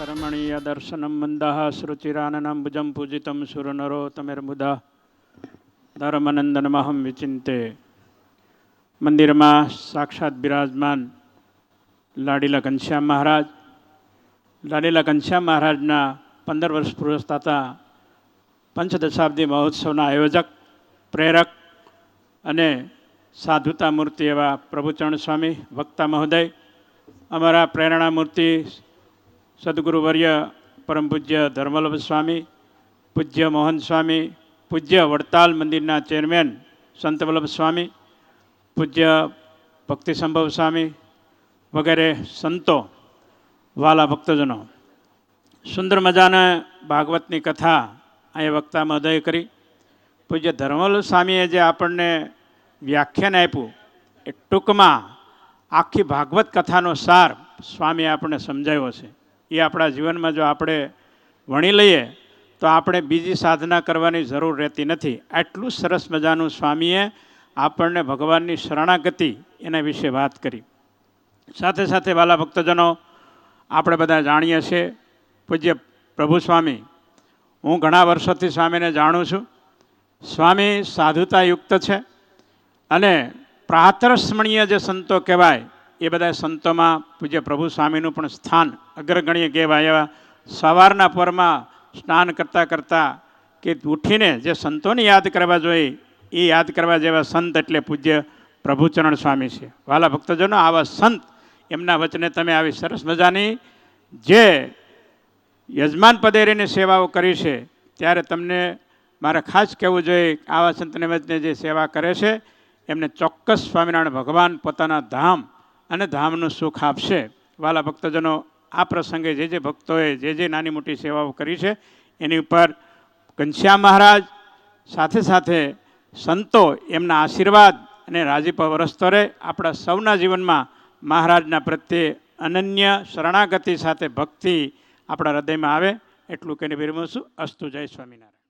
रमणीय दर्शनम मंदः श्रुचिराननं भुजं पूजितं सुरनरोत्तमैर्मुदा धर्मनंदनमहं विचिंते। मंदिर में साक्षात विराजमान लाडीला घनश्याम महाराजना 15 वर्ष पूर्व थता पंचदशाब्दी महोत्सव आयोजक प्रेरक अने साधुता मूर्ति एवं प्रभुचरण स्वामी वक्ता महोदय, अमरा प्रेरणा मूर्ति सद्गुरुवर्य परम पूज्य धर्मवल्लभ स्वामी, पूज्य मोहन स्वामी, पूज्य वड़ताल मंदिरना चेरमेन संत वल्लभ स्वामी, पूज्य भक्ति संभव स्वामी वगैरह संतो, वाला भक्तजनों, सुंदर मजाना भागवतनी कथा अँ वक्ता महोदय करी। पूज्य धर्मवल्लभ स्वामीए जे आपने व्याख्यान आप्યું એ ટૂંકમાં આખી ભાગવત કથાનો સાર સ્વામી આપણે સમજાવ્યો છે। એ આપણા જીવનમાં જો આપણે વણી લઈએ તો આપણે બીજી સાધના કરવાની જરૂર રહેતી નથી। આટલું સરસ મજાનું સ્વામીએ આપણને ભગવાનની શરણાગતિ એના વિશે વાત કરી। સાથે સાથે વાલા ભક્તજનો, આપણે બધા જાણીએ છીએ પૂજ્ય પ્રભુ સ્વામી, હું ઘણા વર્ષોથી સ્વામીને જાણું છું। સ્વામી સાધુતાયુક્ત છે અને પ્રાતરસ્મરણીય જે સંતો કહેવાય એ બધા સંતોમાં પૂજ્ય પ્રભુ સ્વામીનું પણ સ્થાન અગ્રગણ્ય કહેવાય। એવા સવારના પરમાં સ્નાન કરતાં કરતાં કે ઉઠીને જે સંતોને યાદ કરવા જોઈએ એ યાદ કરવા જેવા સંત એટલે પૂજ્ય પ્રભુચરણ સ્વામી છે। વાલા ભક્તજનો, આવા સંત એમના વચને તમે આવી સરસ મજાની જે યજમાન પદે રહીને સેવાઓ કરી છે ત્યારે તમને મારે ખાસ કહેવું જોઈએ, આવા સંતને વચને જે સેવા કરે છે એમને ચોક્કસ સ્વામિનારાયણ ભગવાન પોતાના ધામ અને ધામનું સુખ આપશે। વાલા ભક્તજનો, આ પ્રસંગે જે ભક્તોએ જે નાની મોટી સેવાઓ કરી છે એની ઉપર ઘનશ્યામ મહારાજ સાથે સાથે સંતો એમના આશીર્વાદ અને રાજીપો વરસતો રહે। આપણા સૌના જીવનમાં મહારાજના પ્રત્યે અનન્ય શરણાગતિ સાથે ભક્તિ આપણા હૃદયમાં આવે, એટલું કહીને વિરમું છું। અસ્તુ, જય સ્વામિનારાયણ।